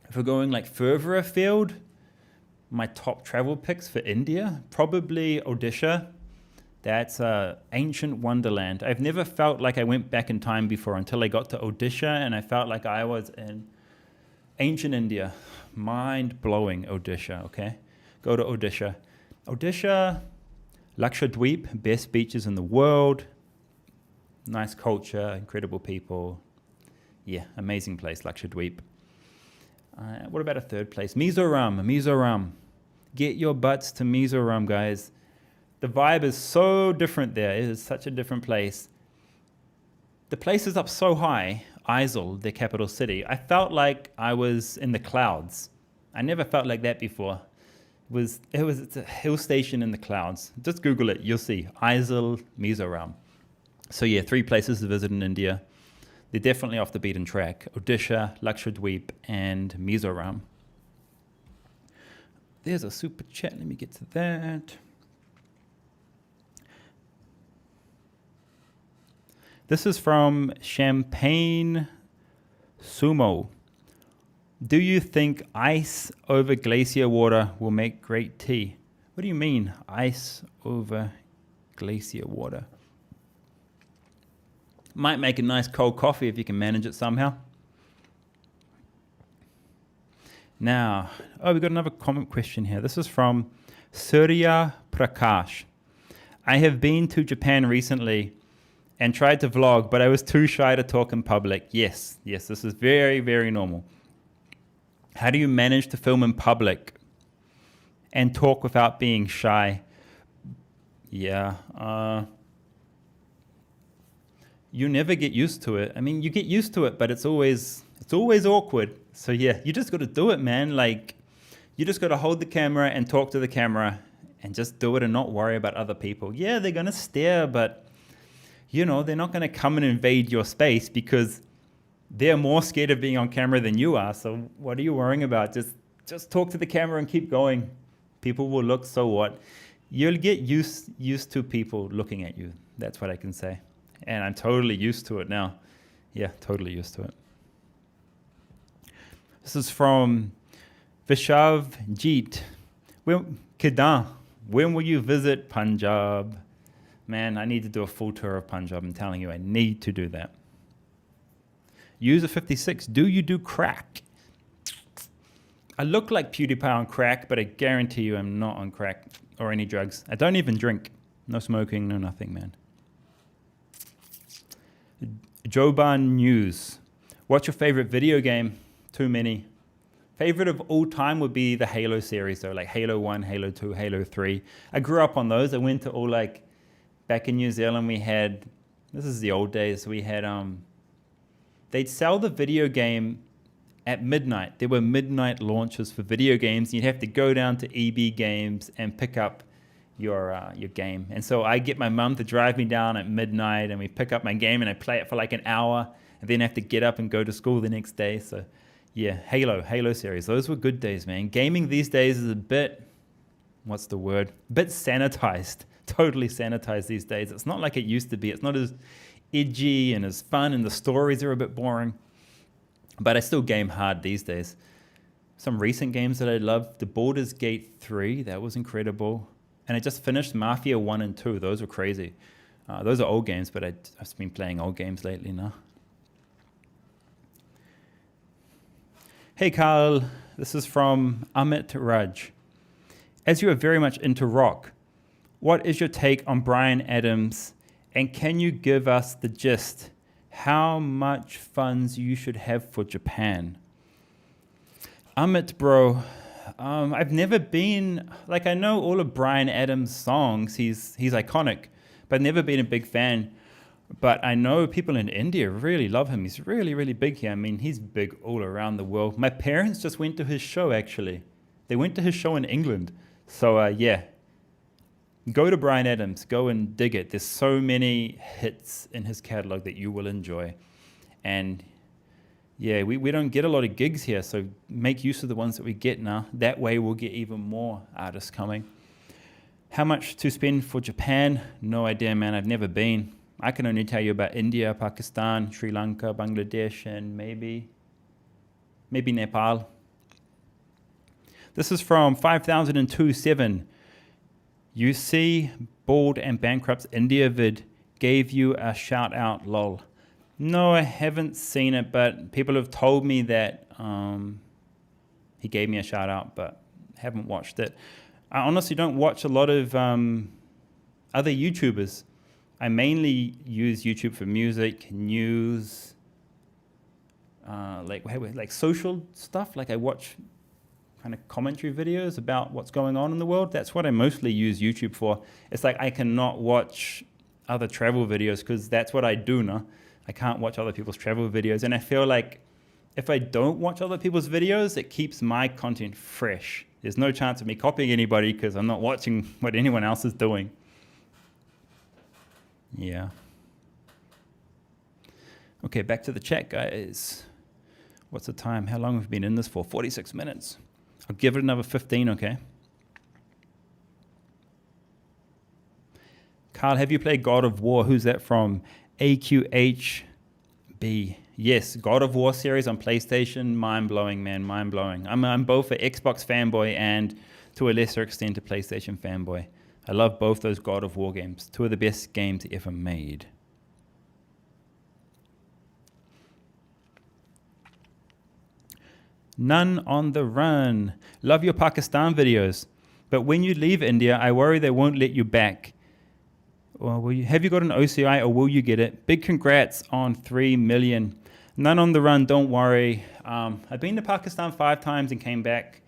If we're going like further afield, my top travel picks for India, probably Odisha. That's an ancient wonderland. I've never felt like I went back in time before until I got to Odisha, and I felt like I was in ancient India. Mind-blowing Odisha, okay? Go to Odisha. Odisha, Lakshadweep, best beaches in the world. Nice culture, incredible people. Yeah, amazing place, Lakshadweep. What about a third place? Mizoram. Get your butts to Mizoram, guys. The vibe is so different there. It is such a different place. The place is up so high, Aizawl, the capital city. I felt like I was in the clouds. I never felt like that before. It's a hill station in the clouds. Just Google it, you'll see. Aizawl, Mizoram. So yeah, 3 places to visit in India. They're definitely off the beaten track. Odisha, Lakshadweep, and Mizoram. There's a super chat. Let me get to that. This is from Champagne Sumo. Do you think ice over glacier water will make great tea? What do you mean, ice over glacier water? Might make a nice cold coffee if you can manage it somehow. Now, we've got another comment question here. This is from Surya Prakash. I have been to Japan recently and tried to vlog, but I was too shy to talk in public. Yes, this is very, very normal. How do you manage to film in public and talk without being shy? Yeah, you never get used to it. I mean, you get used to it, but it's always awkward. So yeah, you just got to do it, man. Like, you just got to hold the camera and talk to the camera and just do it and not worry about other people. Yeah, they're going to stare, but they're not going to come and invade your space because they're more scared of being on camera than you are. So what are you worrying about? Just talk to the camera and keep going. People will look, so what? You'll get used to people looking at you. That's what I can say. And I'm totally used to it now. Yeah, totally used to it. This is from Vishav Jeet. When will you visit Punjab? Man, I need to do a full tour of Punjab. I'm telling you, I need to do that. User56, do you do crack? I look like PewDiePie on crack, but I guarantee you I'm not on crack or any drugs. I don't even drink. No smoking, no nothing, man. Joban News. What's your favorite video game? Too many. Favorite of all time would be the Halo series, though, like Halo 1, Halo 2, Halo 3. I grew up on those. I went to all, back in New Zealand, we had, this is the old days, we had, they'd sell the video game at midnight. There were midnight launches for video games. You'd have to go down to EB Games and pick up your game. And so I get my mum to drive me down at midnight, and we pick up my game, and I play it for like an hour, and then have to get up and go to school the next day. So yeah, Halo series. Those were good days, man. Gaming these days is a bit, what's the word? A bit sanitized. Totally sanitized these days. It's not like it used to be. It's not as edgy and as fun, and the stories are a bit boring. But I still game hard these days. Some recent games that I love, the Baldur's Gate 3, that was incredible. And I just finished Mafia 1 and 2. Those were crazy. Those are old games, but I've been playing old games lately now. Hey, Karl. This is from Amit Raj. As you are very much into rock, what is your take on Bryan Adams? And can you give us the gist? How much funds you should have for Japan? Amit, bro. I've never been, I know all of Bryan Adams' songs. He's iconic, but I've never been a big fan. But I know people in India really love him. He's really, really big here. I mean, he's big all around the world. My parents just went to his show, actually. They went to his show in England. So, yeah. Go to Bryan Adams. Go and dig it. There's so many hits in his catalog that you will enjoy. And yeah, we don't get a lot of gigs here, so make use of the ones that we get now. That way we'll get even more artists coming. How much to spend for Japan? No idea, man. I've never been. I can only tell you about India, Pakistan, Sri Lanka, Bangladesh, and maybe Nepal. This is from 5002-7. You see, Bald and Bankrupt's India vid gave you a shout out, lol. No, I haven't seen it, but people have told me that he gave me a shout out, but haven't watched it. I honestly don't watch a lot of other YouTubers. I mainly use YouTube for music, news, like social stuff. Like I watch kind of commentary videos about what's going on in the world. That's what I mostly use YouTube for. It's like I cannot watch other travel videos because that's what I do now. I can't watch other people's travel videos. And I feel like if I don't watch other people's videos, it keeps my content fresh. There's no chance of me copying anybody because I'm not watching what anyone else is doing. Yeah. Okay, back to the chat, guys. What's the time? How long have we been in this for? 46 minutes. I'll give it another 15, okay? Karl, have you played God of War? Who's that from? AQHB. Yes, God of War series on PlayStation. Mind-blowing, man, mind-blowing. I'm both an Xbox fanboy and, to a lesser extent, a PlayStation fanboy. I love both those God of War games. Two of the best games ever made. None on the run. Love your Pakistan videos. But when you leave India, I worry they won't let you back. Well, have you got an OCI or will you get it? Big congrats on 3 million. None on the run, don't worry. I've been to Pakistan 5 times and came back.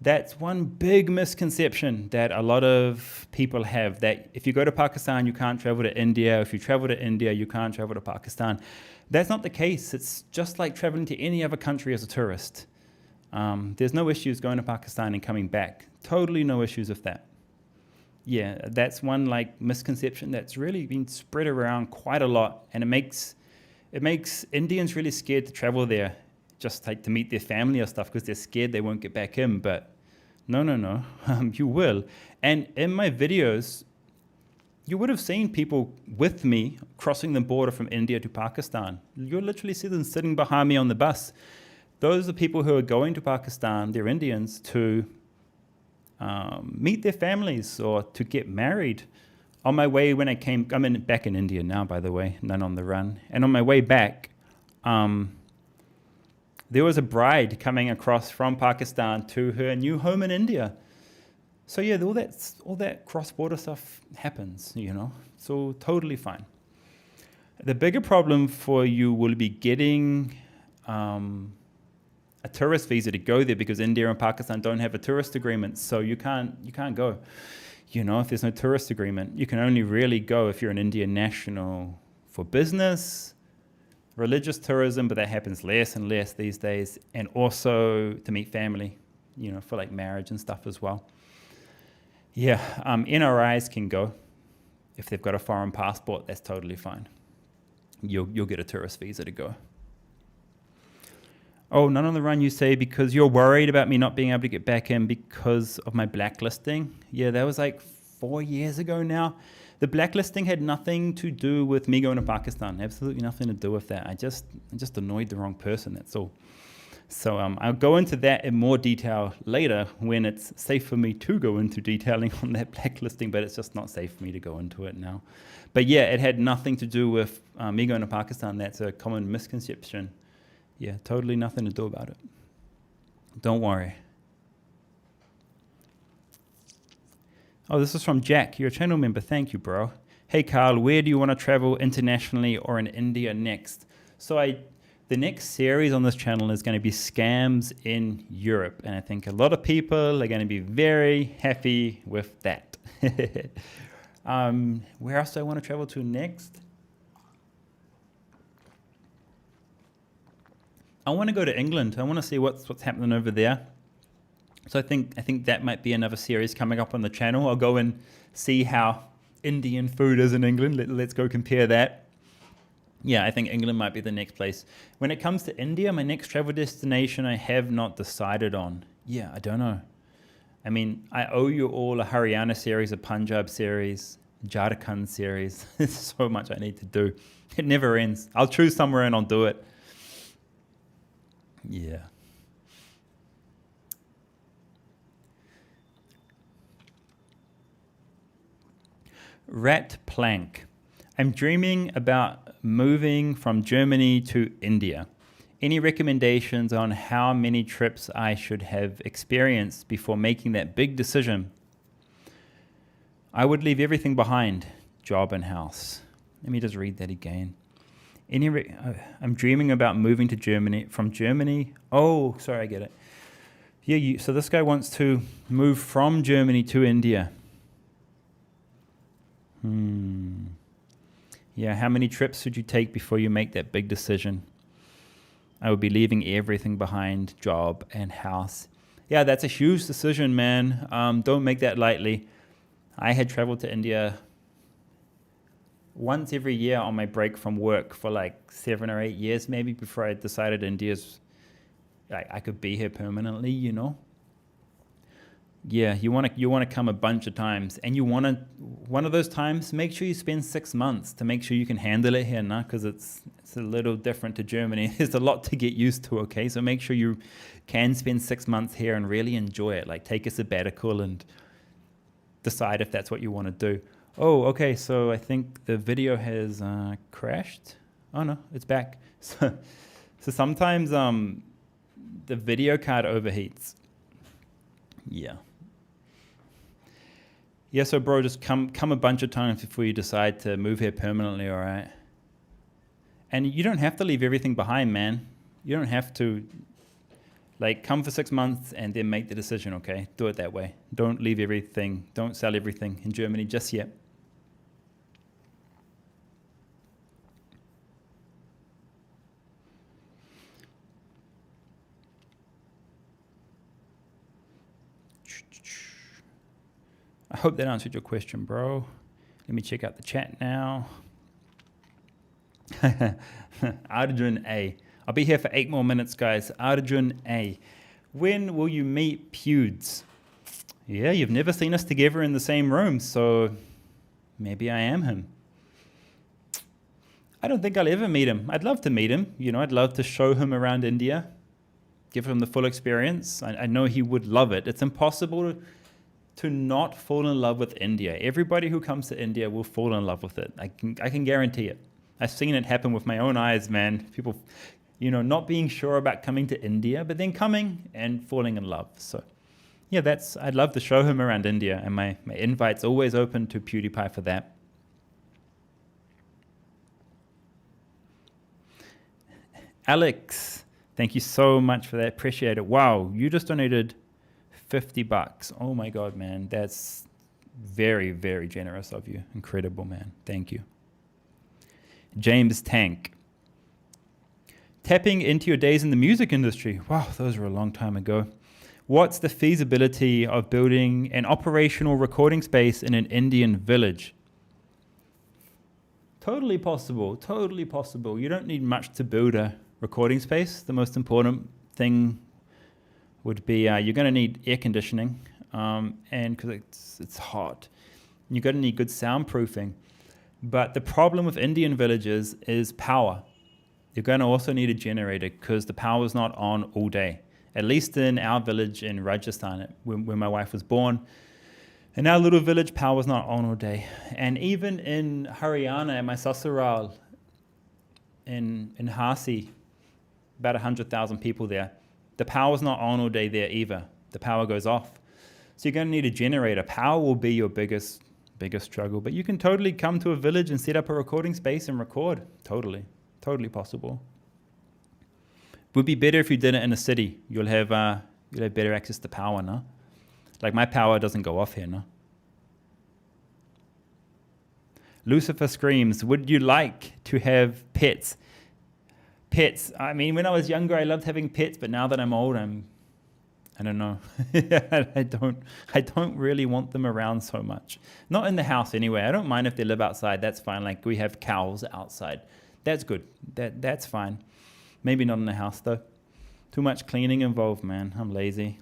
That's one big misconception that a lot of people have, that if you go to Pakistan, you can't travel to India. If you travel to India, you can't travel to Pakistan. That's not the case. It's just like traveling to any other country as a tourist. There's no issues going to Pakistan and coming back. Totally no issues with that. Yeah, that's one like misconception that's really been spread around quite a lot, and it makes Indians really scared to travel there, just like to meet their family or stuff, because they're scared they won't get back in. But no, you will. And in my videos, you would have seen people with me crossing the border from India to Pakistan. You'll literally see them sitting behind me on the bus. Those are people who are going to Pakistan, they're Indians, to meet their families or to get married. On my way when I'm back in India now, by the way, none on the run. And on my way back, there was a bride coming across from Pakistan to her new home in India. So yeah, all that cross-border stuff happens, you know. It's all totally fine. The bigger problem for you will be getting a tourist visa to go there, because India and Pakistan don't have a tourist agreement, so you can't go. You know, if there's no tourist agreement, you can only really go if you're an Indian national for business, religious tourism, but that happens less and less these days, and also to meet family, you know, for like marriage and stuff as well. Yeah, NRIs can go. If they've got a foreign passport, that's totally fine. You'll get a tourist visa to go. Oh, none on the run, you say, because you're worried about me not being able to get back in because of my blacklisting. Yeah, that was like 4 years ago now. The blacklisting had nothing to do with me going to Pakistan. Absolutely nothing to do with that. I just annoyed the wrong person, that's all. So I'll go into that in more detail later when it's safe for me to go into detailing on that blacklisting, but it's just not safe for me to go into it now. But yeah, it had nothing to do with me going to Pakistan. That's a common misconception. Yeah, totally nothing to do about it. Don't worry. Oh, this is from Jack. You're a channel member. Thank you, bro. Hey, Karl, where do you want to travel internationally or in India next? So the next series on this channel is going to be scams in Europe. And I think a lot of people are going to be very happy with that. Where else do I want to travel to next? I want to go to England. I want to see what's happening over there. So I think that might be another series coming up on the channel. I'll go and see how Indian food is in England. Let's go compare that. Yeah, I think England might be the next place. When it comes to India, my next travel destination I have not decided on. Yeah, I don't know. I mean, I owe you all a Haryana series, a Punjab series, Jharkhand series. There's so much I need to do. It never ends. I'll choose somewhere and I'll do it. Yeah. Rat Plank. I'm dreaming about moving from Germany to India. Any recommendations on how many trips I should have experienced before making that big decision? I would leave everything behind, job and house. Let me just read that again. I'm dreaming about moving to Germany, from Germany. Oh, sorry, I get it. Yeah, so this guy wants to move from Germany to India. Yeah, how many trips should you take before you make that big decision? I would be leaving everything behind, job and house. Yeah, that's a huge decision, man. Don't make that lightly. I had traveled to India once every year on my break from work for like 7 or 8 years maybe before I decided India's, I could be here permanently, you know? Yeah, you want to come a bunch of times, and one of those times, make sure you spend 6 months to make sure you can handle it here, nah? Because it's a little different to Germany. There's a lot to get used to, okay? So make sure you can spend 6 months here and really enjoy it. Like take a sabbatical and decide if that's what you want to do. Oh, okay, so I think the video has crashed. Oh no, it's back. So sometimes the video card overheats. Yeah. Yeah, so bro, just come a bunch of times before you decide to move here permanently, all right? And you don't have to leave everything behind, man. You don't have to, like, come for 6 months and then make the decision, okay? Do it that way. Don't leave everything. Don't sell everything in Germany just yet. I hope that answered your question, bro. Let me check out the chat now. Arjun A. I'll be here for 8 more minutes, guys. Arjun A. When will you meet Pewds? Yeah, you've never seen us together in the same room, so maybe I am him. I don't think I'll ever meet him. I'd love to meet him. You know, I'd love to show him around India, give him the full experience. I know he would love it. It's impossible to not fall in love with India. Everybody who comes to India will fall in love with it. I can guarantee it. I've seen it happen with my own eyes, man. People, you know, not being sure about coming to India, but then coming and falling in love. So, yeah, I'd love to show him around India, and my invite's always open to PewDiePie for that. Alex, thank you so much for that. Appreciate it. Wow, you just donated $50. Oh my God, man. That's very, very generous of you. Incredible, man. Thank you. James Tank. Tapping into your days in the music industry. Wow, those were a long time ago. What's the feasibility of building an operational recording space in an Indian village? Totally possible. Totally possible. You don't need much to build a recording space. The most important thing would be you're going to need air conditioning, and because it's hot, you're going to need good soundproofing. But the problem with Indian villages is power. You're going to also need a generator because the power is not on all day. At least in our village in Rajasthan, where my wife was born, in our little village, power was not on all day. And even in Haryana, at my sasural, in Hasi, about 100,000 people there, the power's not on all day there either. The power goes off. So you're going to need a generator. Power will be your biggest struggle. But you can totally come to a village and set up a recording space and record. Totally possible. Would be better if you did it in a city. You'll have better access to power, no? Like my power doesn't go off here, no? Lucifer screams, would you like to have pets? Pets. I mean, when I was younger, I loved having pets, but now that I'm old, I don't know. I don't really want them around so much. Not in the house anyway. I don't mind if they live outside. That's fine. Like we have cows outside. That's good. That's fine. Maybe not in the house though. Too much cleaning involved, man. I'm lazy.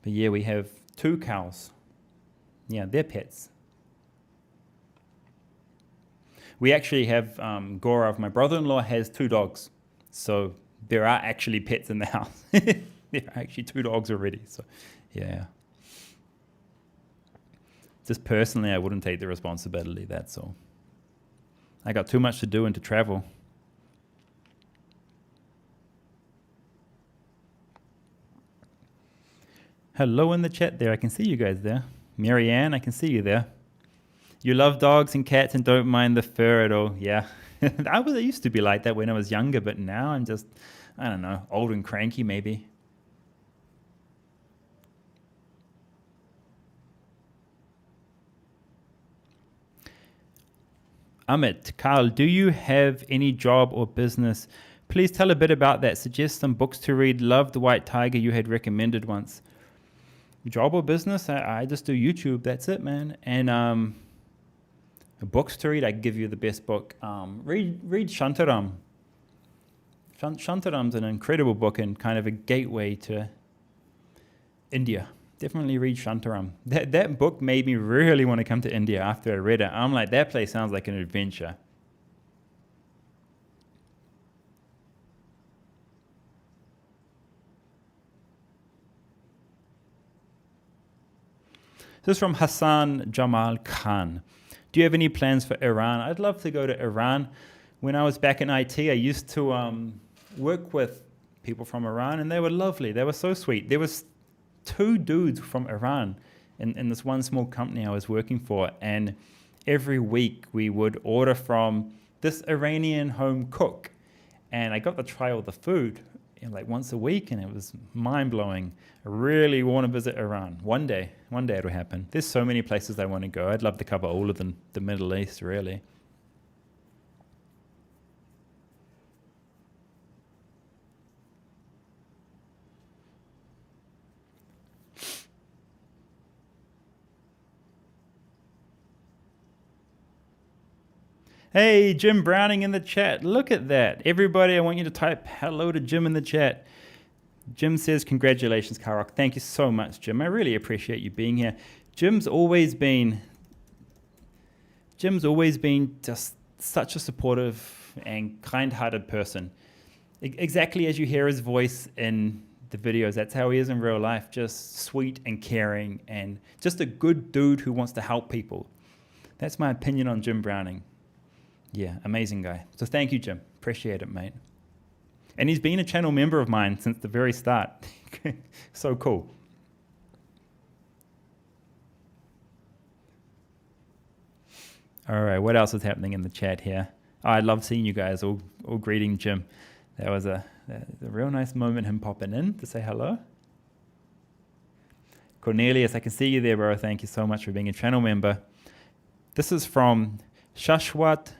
But yeah, we have 2 cows. Yeah, they're pets. We actually have Gaurav, my brother-in-law, has 2 dogs. So there are actually pets in the house. There are actually 2 dogs already. So yeah. Just personally, I wouldn't take the responsibility, that's all. I got too much to do and to travel. Hello in the chat there. I can see you guys there. Marianne, I can see you there. You love dogs and cats and don't mind the fur at all. Yeah. I used to be like that when I was younger, but now I'm just, I don't know, old and cranky maybe. Amit, Karl, do you have any job or business? Please tell a bit about that. Suggest some books to read. Love The White Tiger you had recommended once. Job or business? I just do YouTube. That's it, man. And books to read. I can give you the best book. Read Shantaram. Shantaram's an incredible book and kind of a gateway to India. Definitely read Shantaram. That book made me really want to come to India after I read it. I'm like, that place sounds like an adventure. This is from Hassan Jamal Khan. Do you have any plans for Iran? I'd love to go to Iran. When I was back in IT, I used to work with people from Iran, and they were lovely. They were so sweet. There was 2 dudes from Iran in this one small company I was working for, and every week we would order from this Iranian home cook, and I got to try all the food like once a week, and it was mind-blowing. I really want to visit Iran. One day it'll happen. There's so many places I want to go. I'd love to cover all of them, the Middle East, really. Hey, Jim Browning in the chat. Look at that. Everybody, I want you to type hello to Jim in the chat. Jim says, congratulations, Karl. Thank you so much, Jim. I really appreciate you being here. Jim's always been just such a supportive and kind-hearted person. Exactly as you hear his voice in the videos, that's how he is in real life. Just sweet and caring and just a good dude who wants to help people. That's my opinion on Jim Browning. Yeah, amazing guy. So thank you, Jim. Appreciate it, mate. And he's been a channel member of mine since the very start. So cool. All right, what else is happening in the chat here? Oh, I love seeing you guys all greeting Jim. That was a real nice moment, him popping in to say hello. Cornelius, I can see you there, bro. Thank you so much for being a channel member. This is from Shashwat.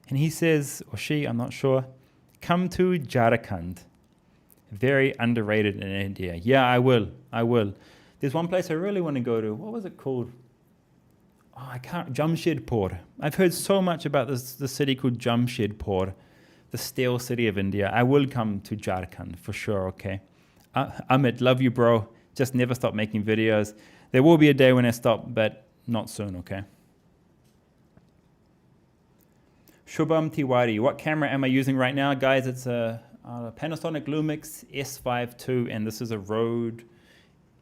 And he says, or she, I'm not sure, come to Jharkhand. Very underrated in India. Yeah, I will. There's one place I really want to go to. What was it called? Oh, I can't. Jamshedpur. I've heard so much about the city called Jamshedpur, the steel city of India. I will come to Jharkhand for sure, okay? Amit, love you, bro. Just never stop making videos. There will be a day when I stop, but not soon, okay? Shubham Tiwari, what camera am I using right now? Guys, it's a Panasonic Lumix S5 II, and this is a Rode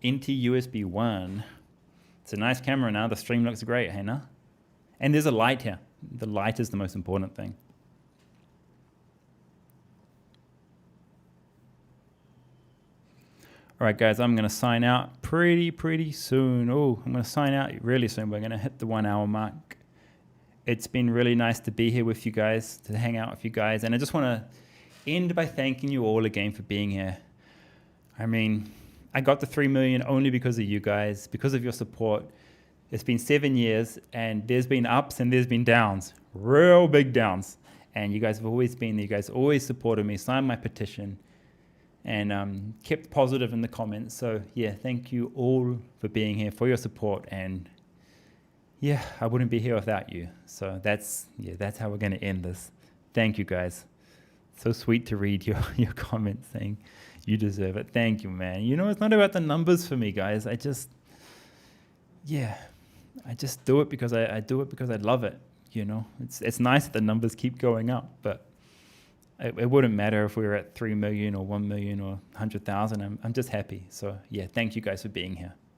NT USB 1. It's a nice camera now. The stream looks great, hey, no? And there's a light here. The light is the most important thing. All right, guys, I'm going to sign out pretty soon. Oh, I'm going to sign out really soon. We're going to hit the 1 hour mark. It's been really nice to be here with you guys, to hang out with you guys. And I just want to end by thanking you all again for being here. I mean, I got to 3 million only because of you guys, because of your support. It's been 7 years, and there's been ups and there's been downs, real big downs. And you guys have always been there. You guys always supported me, signed my petition. and kept positive in the comments. So yeah, thank you all for being here, for your support, and yeah, I wouldn't be here without you. So that's how we're going to end this. Thank you, guys. So sweet to read your comments saying you deserve it. Thank you, man. You know, it's not about the numbers for me, guys. I just do it because I do it because I love it. You know, it's nice that the numbers keep going up, but it wouldn't matter if we were at 3 million or 1 million or 100,000. I'm just happy. So yeah, thank you guys for being here.